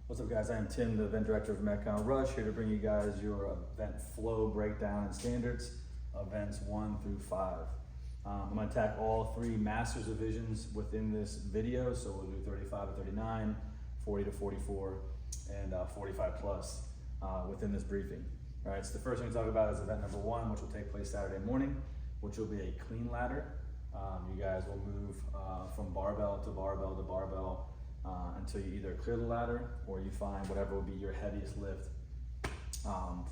What's up, guys? I am Tim, the event director of METCON Rush, here to bring you guys your event flow breakdown and standards, events 1 through 5. I'm going to attack all 3 masters divisions within this video, so we'll do 35 to 39, 40 to 44, and 45 plus within this briefing. All right, so the first thing to talk about is event number 1, which will take place Saturday morning, which will be a clean ladder. You guys will move from barbell to barbell to barbell until you either clear the ladder or you find whatever will be your heaviest lift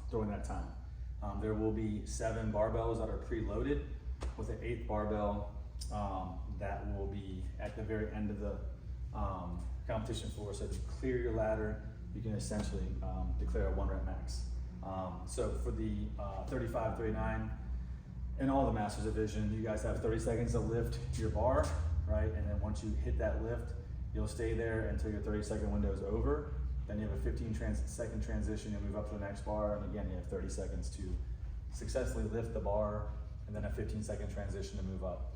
during that time. There will be 7 barbells that are preloaded with an 8th barbell that will be at the very end of the competition floor. So to clear your ladder, you can essentially declare a 1 rep max. So for the 35, 39, in all the Masters division, you guys have 30 seconds to lift your bar, right? And then once you hit that lift, you'll stay there until your 30-second window is over. Then you have a 15-second transition, you'll move up to the next bar, and again, you have 30 seconds to successfully lift the bar, and then a 15-second transition to move up.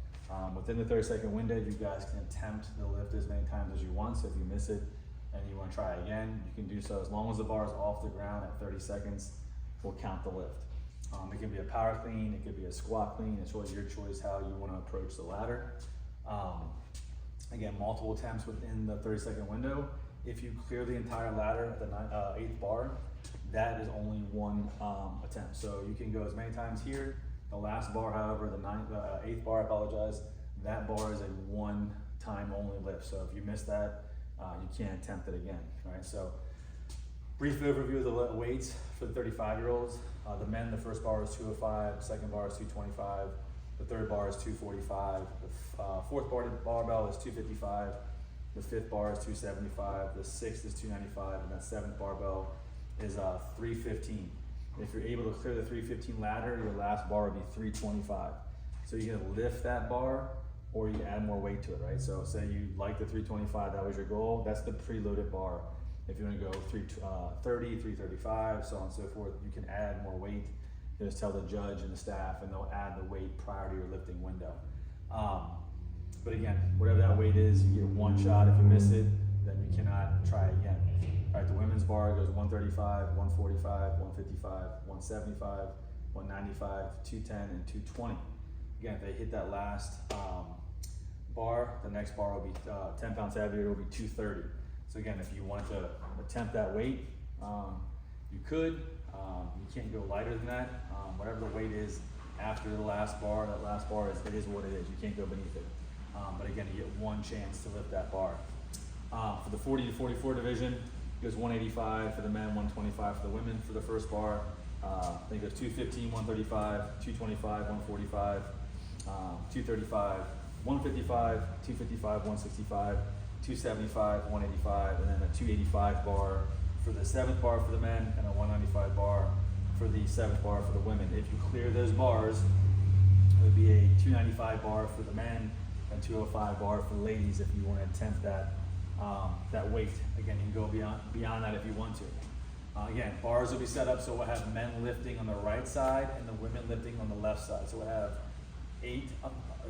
Within the 30-second window, you guys can attempt the lift as many times as you want, so if you miss it and you want to try again, you can do so. As long as the bar is off the ground at 30 seconds, we'll count the lift. It can be a power clean, it could be a squat clean, it's really your choice how you want to approach the ladder. Again, multiple attempts within the 30-second window. If you clear the entire ladder at the 8th bar, that is only 1 attempt. So you can go as many times here. The last bar, however, the 8th bar, I apologize, that bar is a 1-time only lift. So if you miss that, you can't attempt it again, right? So brief overview of the weights for the 35-year-olds. The men, the first bar is 205, second bar is 225, the third bar is 245, the 4th barbell is 255, the 5th bar is 275, the 6th is 295, and that 7th barbell is 315. If you're able to clear the 315 ladder, your last bar would be 325. So you're gonna lift that bar or you add more weight to it, right? So say you like the 325, that was your goal, that's the preloaded bar. If you want to go 330, 335, so on and so forth, you can add more weight. You just tell the judge and the staff, and they'll add the weight prior to your lifting window. But again, whatever that weight is, you get 1 shot. If you miss it, then you cannot try again. All right, the women's bar goes 135, 145, 155, 175, 195, 210, and 220. Again, if they hit that last bar, the next bar will be 10 pounds heavier, it will be 230. So again, if you want to attempt that weight, you could. You can't go lighter than that. Whatever the weight is after the last bar, that last bar it is what it is. You can't go beneath it. But again, you get 1 chance to lift that bar. For the 40 to 44 division, it goes 185 for the men, 125 for the women for the first bar. I think it goes 215, 135, 225, 145, 235, 155, 255, 165. 275, 185, and then a 285 bar for the 7th bar for the men, and a 195 bar for the 7th bar for the women. If you clear those bars, it would be a 295 bar for the men and 205 bar for the ladies if you want to attempt that that weight. Again, you can go beyond that if you want to. Again, bars will be set up so we'll have men lifting on the right side and the women lifting on the left side. So we'll have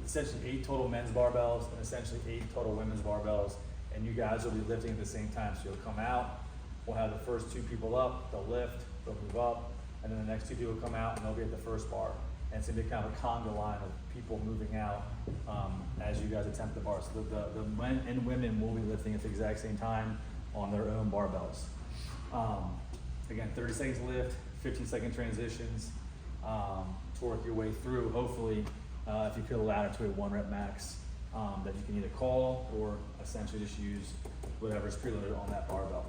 essentially 8 total men's barbells and essentially 8 total women's barbells, and you guys will be lifting at the same time. So you'll come out, we'll have the first 2 people up, they'll lift, they'll move up, and then the next 2 people come out and they'll be at the first bar. And it's gonna be kind of a conga line of people moving out as you guys attempt the bar. So the men and women will be lifting at the exact same time on their own barbells. Again, 30 seconds lift, 15-second transitions to work your way through, hopefully, if you clear the ladder to a 1 rep max that you can either call or essentially just use whatever's preloaded on that barbell.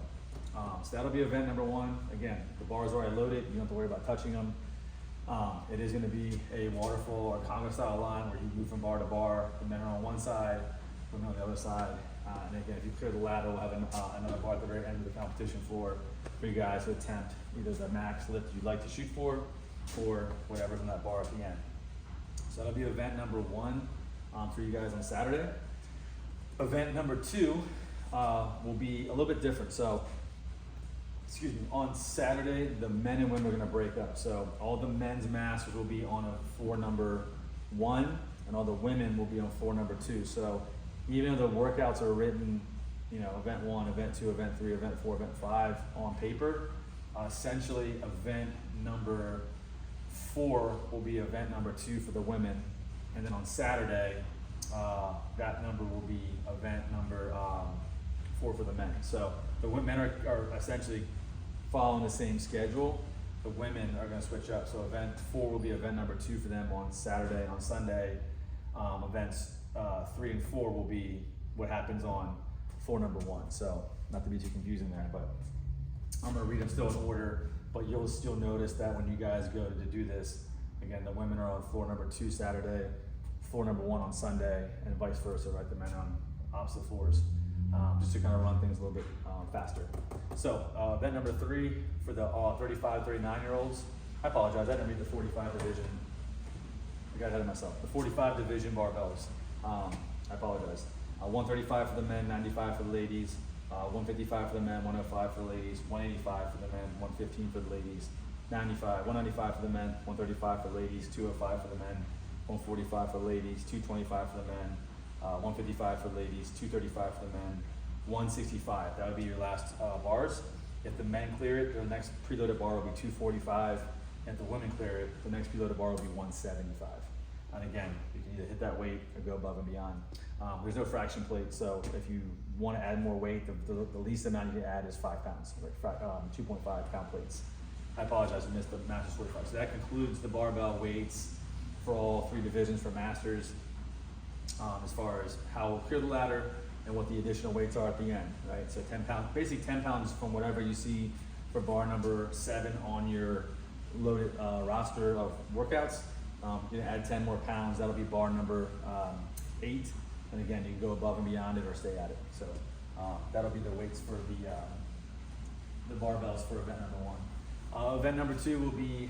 So that'll be event number 1. Again, the bars are already loaded. You don't have to worry about touching them. It is going to be a waterfall or conga style line where you move from bar to bar. The men are on one side, women on the other side. And again, if you clear the ladder, we'll have another bar at the very end of the competition floor for you guys to attempt either the max lift you'd like to shoot for or whatever's on that bar at the end. So that'll be event number 1 for you guys on Saturday. Event number 2 will be a little bit different. So, excuse me, on Saturday, the men and women are gonna break up. So all the men's masters will be on a floor number 1, and all the women will be on floor number 2. So even though the workouts are written you know, event 1, event 2, event 3, event 4, event 5 on paper. Essentially, event number 4 will be event number 2 for the women, and then on Saturday, that number will be event number 4 for the men. So the men are essentially following the same schedule. The women are going to switch up. So event 4 will be event number 2 for them on Saturday. On Sunday, events 3 and 4 will be what happens on floor number 1. So not to be too confusing there, but I'm going to read them still in order. But you'll still notice that when you guys go to do this, again, the women are on floor number 2 Saturday, floor number 1 on Sunday, and vice versa, right? The men are on opposite floors, just to kind of run things a little bit faster. So event number 3 for the 35, 39-year-olds. I apologize, I didn't read the 45 division. I got ahead of myself. The 45 division barbells. I apologize. 135 for the men, 95 for the ladies, 155 for the men, 105 for the ladies, 185 for the men, 115 for the ladies, 195 for the men, 135 for the ladies, 205 for the men, 145 for the ladies, 225 for the men, 155 for the ladies, 235 for the men, 165. That would be your last bars. If the men clear it, the next preloaded bar will be 245. And if the women clear it, the next preloaded bar will be 175. And again, you can either hit that weight or go above and beyond. There's no fraction plate, so if you want to add more weight, the least amount you can add is 5 pounds, like 2.5 pound plates. I apologize, I missed the Masters 45. So that concludes the barbell weights for all 3 divisions for Masters, as far as how we'll clear the ladder and what the additional weights are at the end, right? So 10 pounds, basically 10 pounds from whatever you see for bar number 7 on your loaded roster of workouts. You're gonna add 10 more pounds, that'll be bar number 8. And again, you can go above and beyond it or stay at it. So that'll be the weights for the barbells for event number 1. Event number 2 will be,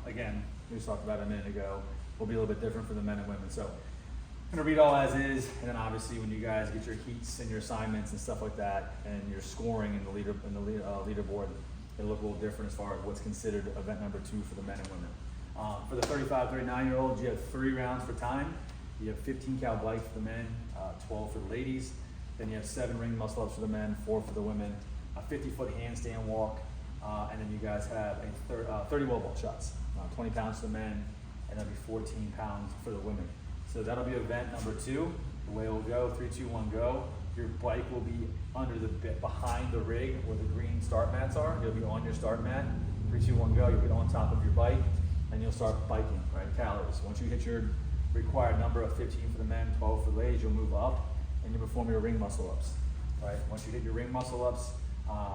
again, we just talked about it a minute ago, will be a little bit different for the men and women. So I'm gonna read all as is, and then obviously when you guys get your heats and your assignments and stuff like that, and your scoring in the leaderboard, it'll look a little different as far as what's considered event number 2 for the men and women. For the 35, 39-year-olds, you have 3 rounds for time. You have 15 cal bike for the men, 12 for the ladies. Then you have 7 ring muscle ups for the men, 4 for the women, a 50-foot handstand walk, and then you guys have a 30 wall ball shots, 20 pounds for the men, and that'll be 14 pounds for the women. So that'll be event number 2. The way it will go, 3, 2, 1, go. Your bike will be under the bit behind the rig where the green start mats are. You'll be on your start mat. 3, 2, 1, go. You'll get on top of your bike, and you'll start biking, right? Calories. Once you hit your required number of 15 for the men, 12 for the ladies, you'll move up and you perform your ring muscle ups, right? Once you hit your ring muscle ups,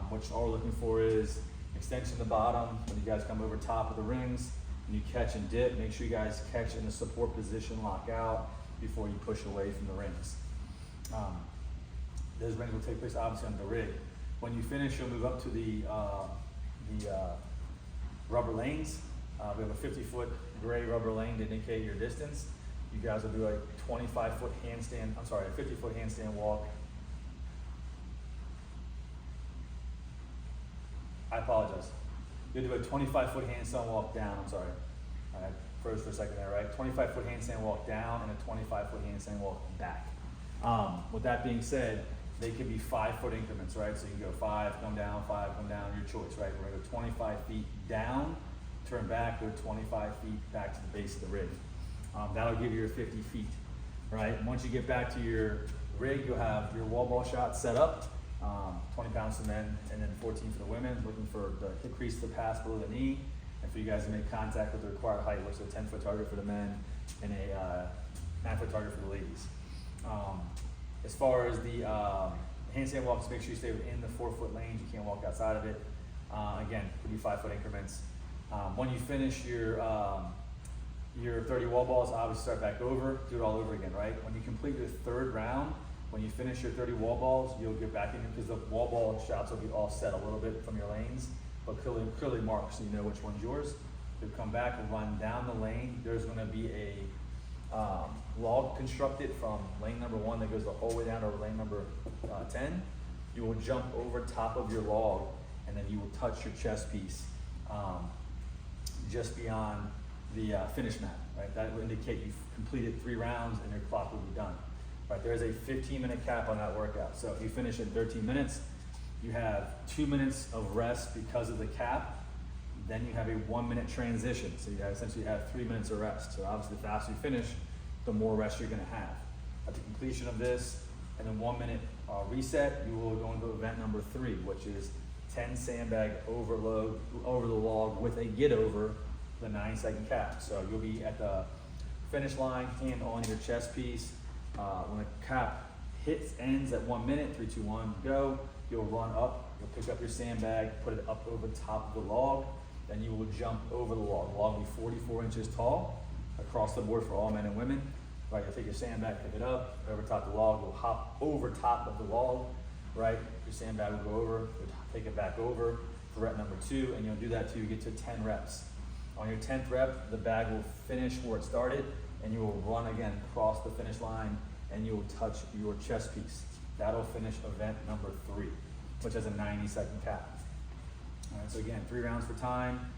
what all we're looking for is extension to the bottom. When you guys come over top of the rings and you catch and dip, make sure you guys catch in the support position, lock out before you push away from the rings. Those rings will take place obviously on the rig. When you finish, you'll move up to the rubber lanes. We have a 50-foot gray rubber lane to indicate your distance. You guys will do a 25-foot handstand, a 50-foot handstand walk. I apologize. You'll do a 25-foot handstand walk down, I froze for a second there, right? 25-foot handstand walk down and a 25-foot handstand walk back. With that being said, they could be 5-foot increments, right? So you can go 5, come down, 5, come down, your choice, right? We're gonna go 25 feet down, turn back, go 25 feet back to the base of the rig. That'll give you your 50 feet, right? Once you get back to your rig, you'll have your wall ball shot set up, 20 pounds for the men, and then 14 for the women, looking for the hip crease to pass below the knee, and for you guys to make contact with the required height, which is a 10-foot target for the men and a 9-foot target for the ladies. As far as the handstand walks, make sure you stay within the 4-foot lanes. You can't walk outside of it. Again, could be 5-foot increments. When you finish your 30 wall balls, obviously start back over, do it all over again, right? When you complete your 3rd round, when you finish your 30 wall balls, you'll get back in because the wall ball shots will be all set a little bit from your lanes, but clearly marked so you know which one's yours. You'll come back and run down the lane. There's gonna be a log constructed from lane number 1 that goes the whole way down to lane number 10. You will jump over top of your log and then you will touch your chest piece just beyond the finish mat, right? That will indicate you've completed 3 rounds and your clock will be done. right? There is a 15-minute cap on that workout. So if you finish in 13 minutes, you have 2 minutes of rest because of the cap. Then you have a 1-minute transition. So you essentially have 3 minutes of rest. So obviously the faster you finish, the more rest you're gonna have. At the completion of this, and then 1 minute reset, you will go into event number 3, which is 10 sandbag overload over the log with a get over the 90-second cap. So you'll be at the finish line, hand on your chest piece. When the cap ends at 1 minute, 3, 2, 1, go. You'll run up, you'll pick up your sandbag, put it up over the top of the log, then you will jump over the log. The log will be 44 inches tall across the board for all men and women. Right, you'll take your sandbag, pick it up, over top the log, you'll hop over top of the log, right? Your sandbag will go over, you'll take it back over for rep number 2, and you'll do that till you get to 10 reps. On your 10th rep, the bag will finish where it started, and you will run again across the finish line, and you will touch your chest piece. That'll finish event number 3, which has a 90-second cap. All right, so again, 3 rounds for time,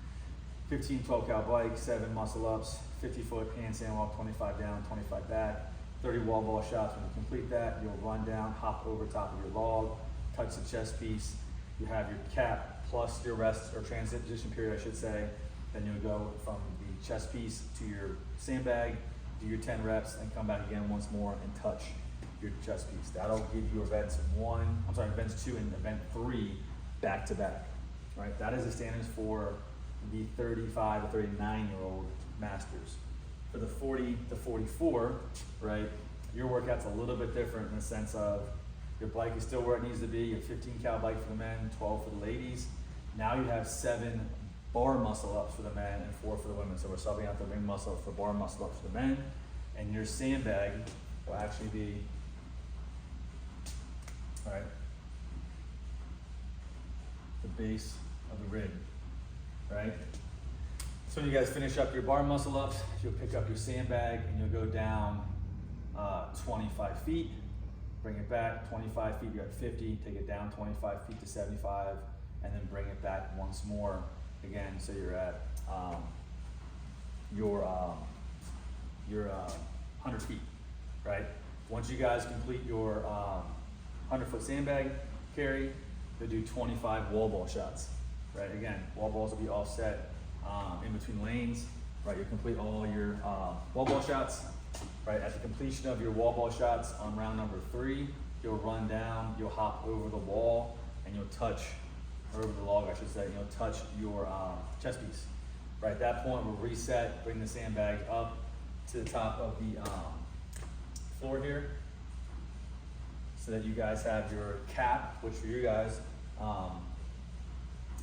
15 12-cal bike, 7 muscle ups, 50-foot handstand walk, 25 down, 25 back, 30 wall ball shots. When you complete that, you'll run down, hop over top of your log, touch the chest piece. You have your cap plus your rest or transition period, I should say. Then you'll go from the chest piece to your sandbag, do your 10 reps, and come back again once more and touch your chest piece. That'll give you events 2 and event 3 back to back. Right? That is the standards for the 35 to 39-year-old masters. For the 40 to 44, right, your workout's a little bit different in the sense of your bike is still where it needs to be. Your 15-cal bike for the men, 12 for the ladies. Now you have 7 bar muscle ups for the men and 4 for the women. So we're subbing out the ring muscle up for bar muscle ups for the men. And your sandbag will actually be, all right, the base of the rig, right? So when you guys finish up your bar muscle ups, you'll pick up your sandbag and you'll go down 25 feet, bring it back 25 feet, you're at 50, take it down 25 feet to 75, and then bring it back once more again. So you're at your 100 feet, right? Once you guys complete your 100-foot sandbag carry, you'll do 25 wall ball shots, right? Again, wall balls will be offset in between lanes, right? You complete all your wall ball shots, right? At the completion of your wall ball shots on round number 3, you'll run down, you'll hop over the wall, and you'll touch, or over the log, I should say, you'll touch your chest piece. Right, at that point, we'll reset, bring the sandbag up to the top of the floor here, so that you guys have your cap, which for you guys,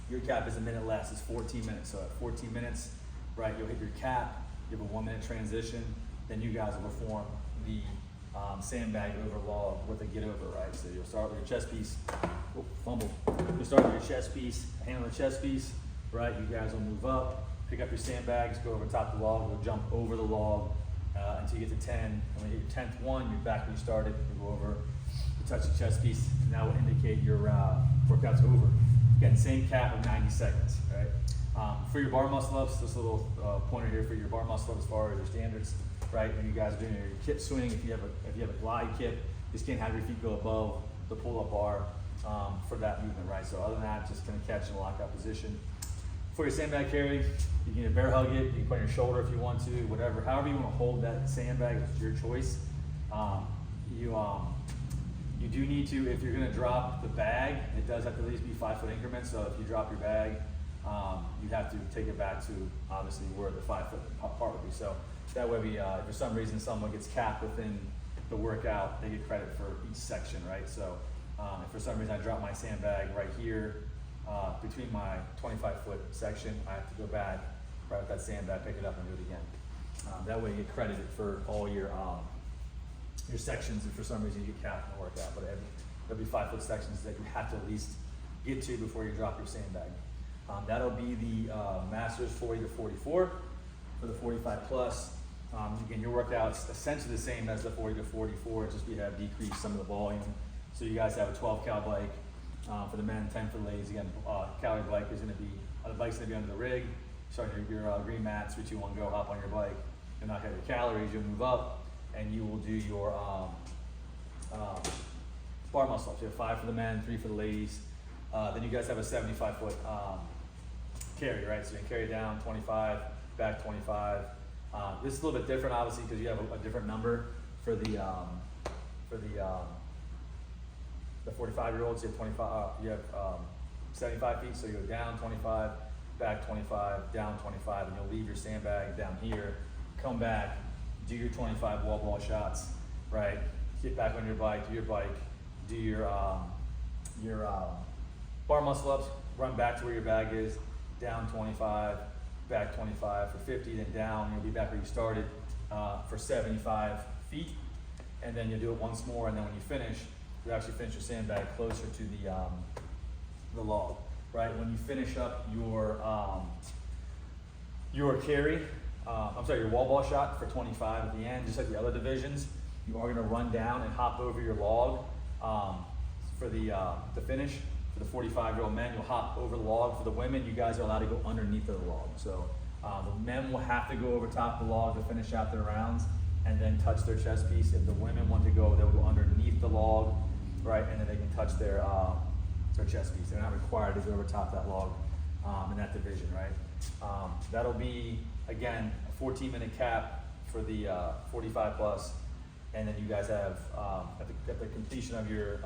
your cap is a minute less, it's 14 minutes. So at 14 minutes, right, you'll hit your cap, you have a 1-minute transition, then you guys will perform the sandbag over log with a get over, right? So you'll start with your chest piece, fumble. You'll start with your chest piece, hand on the chest piece, right? You guys will move up, pick up your sandbags, go over top of the log, you'll jump over the log until you get to 10. And when you hit your 10th one, you're back where you started, you go over, you touch the chest piece, and that will indicate your workout's over. Again, same cap of 90 seconds, right? For your bar muscle ups, this little pointer here for your bar muscle ups as far as your standards, right? When you guys are doing your kip swing, if you have a glide kip, you just can't have your feet go above the pull-up bar for that movement, right? So other than that, just gonna catch in a lockout position. For your sandbag carry, you can bear hug it, you can put it on your shoulder if you want to, whatever, however you want to hold that sandbag, it's your choice. You do need to, if you're going to drop the bag, it does have to at least be 5-foot increments. So if you drop your bag, you have to take it back to obviously where the 5-foot part would be. So that way, if for some reason someone gets capped within the workout, they get credit for each section, right? So if for some reason I drop my sandbag right here between my 25-foot section, I have to go back right with that sandbag, pick it up, and do it again. That way, you get credited for all your sections if for some reason you get capped in the workout, but there'll be 5-foot sections that you have to at least get to before you drop your sandbag. That'll be the Masters 40 to 44. For the 45 plus, again, your workout's essentially the same as the 40 to 44, just we have decreased some of the volume. So you guys have a 12-cal bike for the men, 10 for the ladies. Again, calorie bike is going to be, the bike's going to be under the rig. Start your green mat, 3, 2, 1, go, hop on your bike. You'll knock out your calories, you'll move up, and you will do your bar muscle ups. You have 5 for the men, 3 for the ladies. Then you guys have a 75-foot carry, right? So you can carry down 25, back 25. This is a little bit different, obviously, because you have a different number for the 45-year-olds. You have 25. You have 75 feet, so you go down 25, back 25, down 25, and you'll leave your sandbag down here. Come back, do your 25 wall ball shots, right? Get back on your bike, do your bar muscle ups, run back to where your bag is, down 25, back 25 for 50, then down, you'll be back where you started for 75 feet, and then you'll do it once more, and then when you finish, you actually finish your sandbag closer to the log, right? When you finish up your carry, your wall ball shot for 25 at the end, just like the other divisions, you are gonna run down and hop over your log for the finish. For the 45-year-old men, you'll hop over the log. For the women, you guys are allowed to go underneath of the log. So the men will have to go over top of the log to finish out their rounds and then touch their chest piece. If the women want to go, they'll go underneath the log, right? And then they can touch their chest piece. They're not required to go over top that log in that division, right? That'll be, again, a 14-minute cap for the 45 plus. And then you guys have, at the completion of your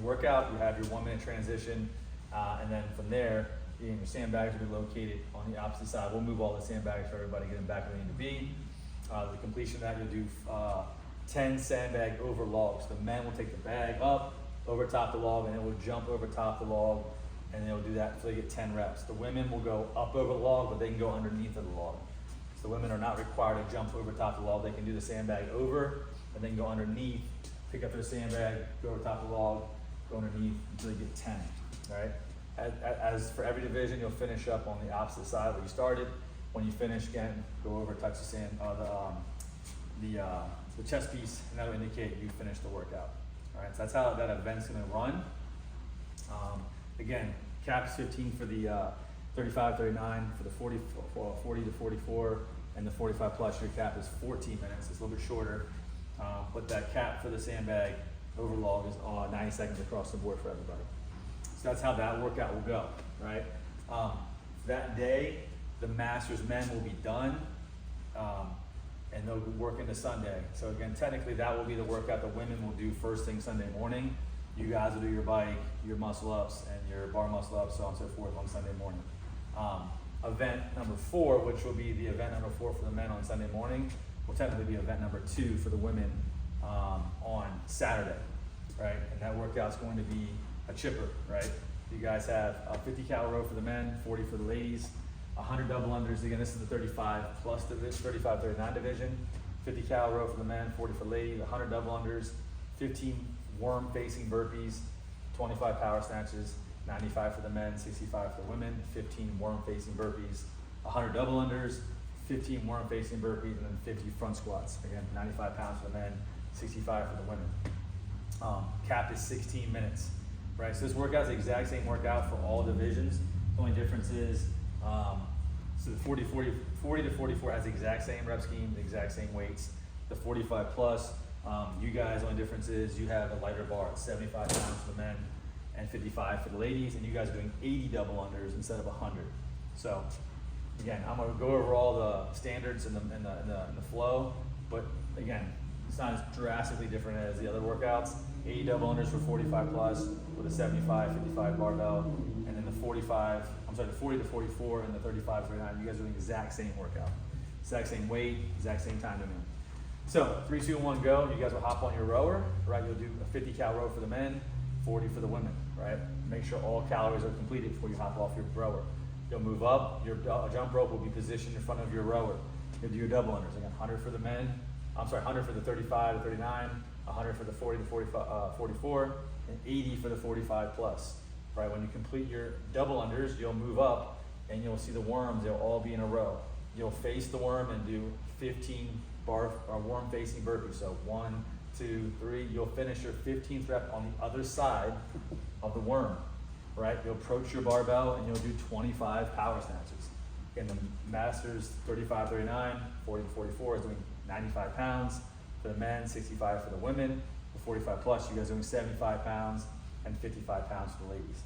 workout, you have your 1-minute transition, and then from there, your sandbags will be located on the opposite side. We'll move all the sandbags for everybody, get them back where they need to be. The completion of that, you'll do 10 sandbag over logs. The men will take the bag up, over top the log, and it will jump over top the log, and they'll do that until they get 10 reps. The women will go up over the log, but they can go underneath of the log. So the women are not required to jump over top of the log. They can do the sandbag over, and then go underneath, pick up their sandbag, go over top of the log, go underneath until you get 10, right? As for every division, you'll finish up on the opposite side where you started. When you finish, again, go over, touch the chest piece, and that'll indicate you finished the workout. All right, so that's how that event's gonna run. Again, cap's 15 for the 35, 39, for the 40 to 44, and the 45 plus, your cap is 14 minutes. It's a little bit shorter, but that cap for the sandbag over log is 90 seconds across the board for everybody. So that's how that workout will go, right? That day, the Masters men will be done, and they'll work into Sunday. So again, technically that will be the workout the women will do first thing Sunday morning. You guys will do your bike, your muscle ups, and your bar muscle ups, so on and so forth on Sunday morning. Event number 4, which will be the event number 4 for the men on Sunday morning, will technically be event number 2 for the women on Saturday, right? And that workout's going to be a chipper, right? You guys have a 50 cal row for the men, 40 for the ladies, 100 double unders. Again, this is the 35 plus division, 35, 39 division. 50 cal row for the men, 40 for the ladies, 100 double unders, 15 worm facing burpees, 25 power snatches, 95 for the men, 65 for the women, 15 worm facing burpees, 100 double unders, 15 worm facing burpees, and then 50 front squats. Again, 95 pounds for the men, 65 for the women. Cap is 16 minutes, right? So this workout's the exact same workout for all divisions. The only difference is, so the 40 to 44 has the exact same rep scheme, the exact same weights. The 45 plus, you guys, only difference is you have a lighter bar at 75 pounds for the men and 55 for the ladies, and you guys are doing 80 double unders instead of 100. So again, I'm gonna go over all the standards and the flow, but again, it's not as drastically different as the other workouts. 80 double unders for 45 plus with a 75, 55 barbell, and then the 40 to 44 and the 35, 39, you guys are doing the exact same workout. Exact same weight, exact same time limit. So 3, 2, 1, go. You guys will hop on your rower, right? You'll do a 50 cal row for the men, 40 for the women, right? Make sure all calories are completed before you hop off your rower. You'll move up, your jump rope will be positioned in front of your rower. You'll do your double unders. Again, 100 for the men, 100 for the 35 to 39, 100 for the 40 to 44, and 80 for the 45 plus, right? When you complete your double unders, you'll move up and you'll see the worms, they'll all be in a row. You'll face the worm and do 15 worm facing burpees. So 1, 2, 3, you'll finish your 15th rep on the other side of the worm, right? You'll approach your barbell and you'll do 25 power snatches. Again, the Masters 35, 39, 40 to 44 is doing 95 pounds. for the men, 65 for the women. For 45 plus, you guys are doing 75 pounds and 55 pounds for the ladies.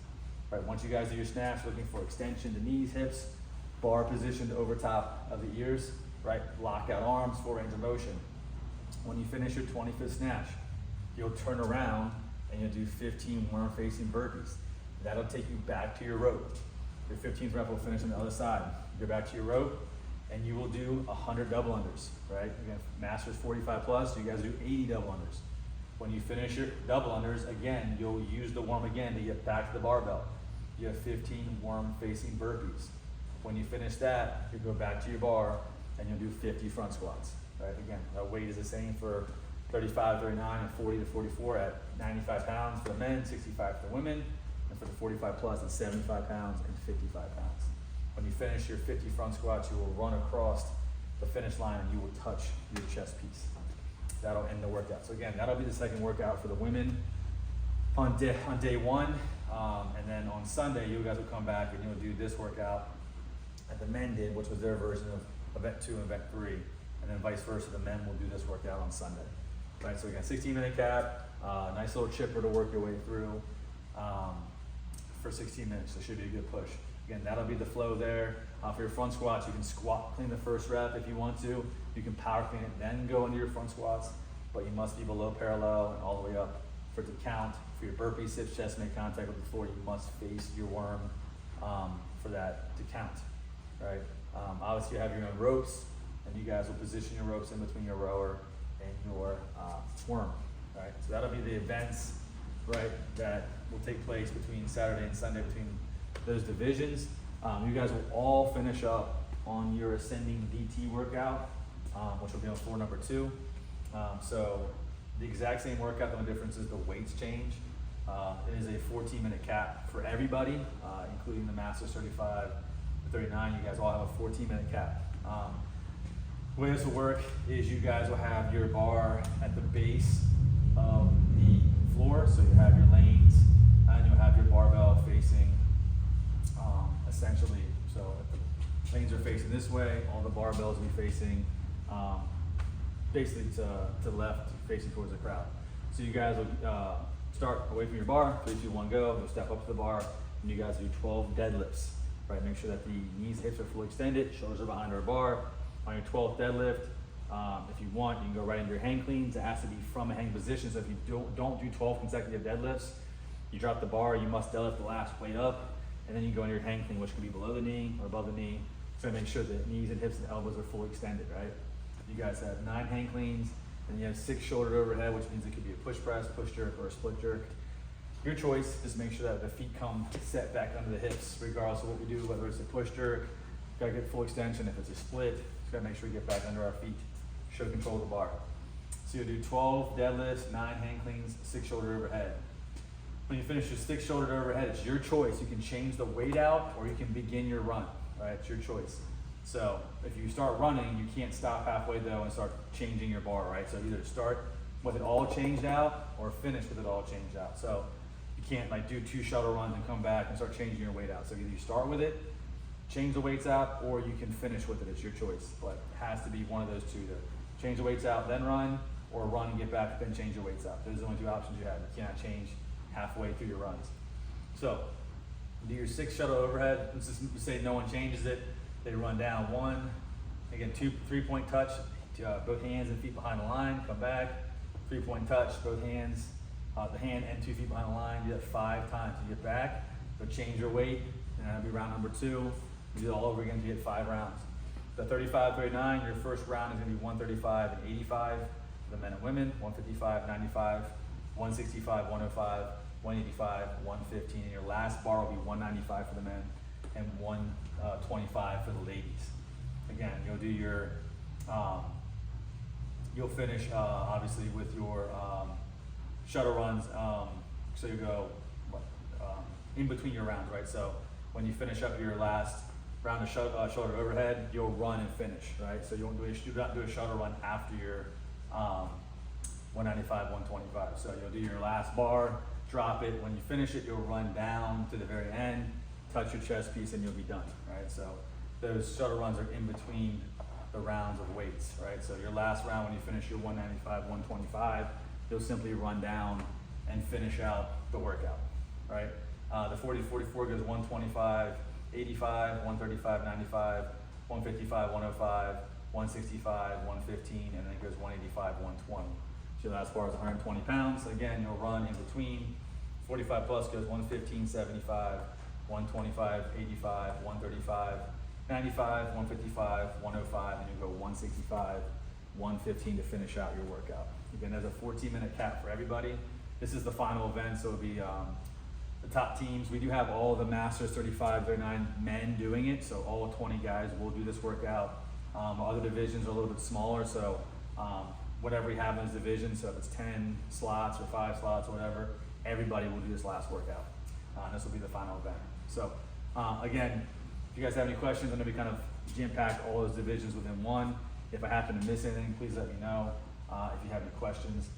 Right, once you guys do your snatch, looking for extension to knees, hips, bar positioned over top of the ears, right? Lock out arms, full range of motion. When you finish your 25th snatch, you'll turn around and you'll do 15 worm facing burpees. That'll take you back to your rope. Your 15th rep will finish on the other side. Go back to your rope and you will do 100 double unders, right? Again, masters 45 plus, so you guys do 80 double unders. When you finish your double unders, again, you'll use the worm again to get back to the barbell. You have 15 worm facing burpees. When you finish that, you go back to your bar and you'll do 50 front squats, right? Again, that weight is the same for 35, 39, and 40 to 44 at 95 pounds for the men, 65 for the women, and for the 45 plus, it's 75 pounds and 55 pounds. When you finish your 50 front squats, you will run across the finish line and you will touch your chest piece. That'll end the workout. So again, that'll be the second workout for the women on day one. And then on Sunday, you guys will come back and you'll do this workout that the men did, which was their version of event 2 and event 3. And then vice versa, the men will do this workout on Sunday. Right, so again, 16-minute cap, nice little chipper to work your way through for 16 minutes. So it should be a good push. Again, that'll be the flow there. For your front squats, you can squat clean the first rep if you want to. You can power clean it, then go into your front squats, but you must be below parallel and all the way up for it to count. For your burpees, hips, chest make contact with the floor, you must face your worm for that to count, right? Obviously, you have your own ropes, and you guys will position your ropes in between your rower and your worm, right? So that'll be the events, right, that will take place between Saturday and Sunday between those divisions. You guys will all finish up on your ascending DT workout, which will be on floor number 2. So the exact same workout, the only difference is the weights change. It is a 14-minute cap for everybody, including the Masters 35 to 39. You guys all have a 14-minute cap. The way this will work is you guys will have your bar at the base of the floor, so you have your lanes, and you'll have your barbell facing essentially, so if the lanes are facing this way, all the barbells will be facing basically to the left, facing towards the crowd. So you guys will start away from your bar, 3, 2, 1, go. You'll step up to the bar, and you guys do 12 deadlifts, right? Make sure that the knees, hips are fully extended, shoulders are behind our bar. On your 12th deadlift, if you want, you can go right into your hang cleans. It has to be from a hang position, so if you don't do 12 consecutive deadlifts, you drop the bar, you must deadlift the last weight up, and then you go into your hang clean, which can be below the knee or above the knee. So make sure that knees and hips and elbows are fully extended, right? You guys have 9 hang cleans, and you have 6 shoulder overhead, which means it could be a push press, push jerk, or a split jerk. Your choice is make sure that the feet come set back under the hips, regardless of what we do, whether it's a push jerk, gotta get full extension. If it's a split, just gotta make sure we get back under our feet, show control of the bar. So you'll do 12 deadlifts, 9 hang cleans, 6 shoulder overhead. When you finish your 6 shoulder overhead, it's your choice. You can change the weight out or you can begin your run, right? It's your choice. So if you start running, you can't stop halfway though and start changing your bar, right? So either start with it all changed out or finish with it all changed out. So you can't like do 2 shuttle runs and come back and start changing your weight out. So either you start with it, change the weights out, or you can finish with it. It's your choice, but it has to be one of those two. To change the weights out, then run, or run and get back, then change your weights out. Those are the only 2 options you have. You cannot change halfway through your runs. So do your 6 shuttle overhead. Let's just say no one changes it. They run down 1, again 2 3-point touch, both hands and feet behind the line, come back, 3-point touch, both hands, the hand and 2 feet behind the line. Do that 5 times. You get back, go change your weight, and that'll be round number 2. You do it all over again to get 5 rounds. The 35, 39, your first round is gonna be 135 and 85 for the men and women, 155, 95, 165, 105, 185, 115, and your last bar will be 195 for the men and 125 for the ladies. Again, you'll do your, you'll finish obviously with your shuttle runs. So you go in between your rounds, right? So when you finish up your last round of shoulder overhead, you'll run and finish, right? So you won't do not do a shuttle run after your 195, 125. So you'll do your last bar, drop it. When you finish it, you'll run down to the very end, touch your chest piece, and you'll be done, right? So those shuttle runs are in between the rounds of weights, right? So your last round, when you finish your 195, 125, you'll simply run down and finish out the workout, right? The 40-44 goes 125, 85, 135, 95, 155, 105, 165, 115, and then it goes 185, 120. So the last bar is 120 pounds. Again, you'll run in between. 45 plus goes 115, 75, 125, 85, 135, 95, 155, 105, and you go 165, 115 to finish out your workout. Again, there's a 14-minute cap for everybody. This is the final event, so it'll be the top teams. We do have all the Masters 35, 39 men doing it, so all 20 guys will do this workout. Other divisions are a little bit smaller, so whatever we have in this division, so if it's 10 slots or 5 slots or whatever, everybody will do this last workout. And this will be the final event. So again, if you guys have any questions, I'm gonna be kind of jam-packed all those divisions within one. If I happen to miss anything, please let me know. If you have any questions.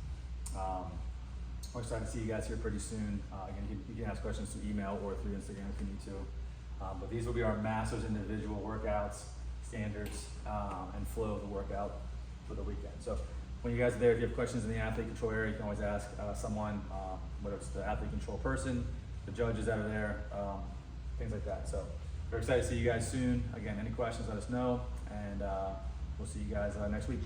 We're excited to see you guys here pretty soon. Again, you can ask questions through email or through Instagram if you need to. But these will be our Masters individual workouts, standards, and flow of the workout for the weekend. So when you guys are there, if you have questions in the athlete control area, you can always ask someone, whether it's the athlete control person, the judges that are there, things like that. So we're excited to see you guys soon. Again, any questions, let us know, and we'll see you guys next week.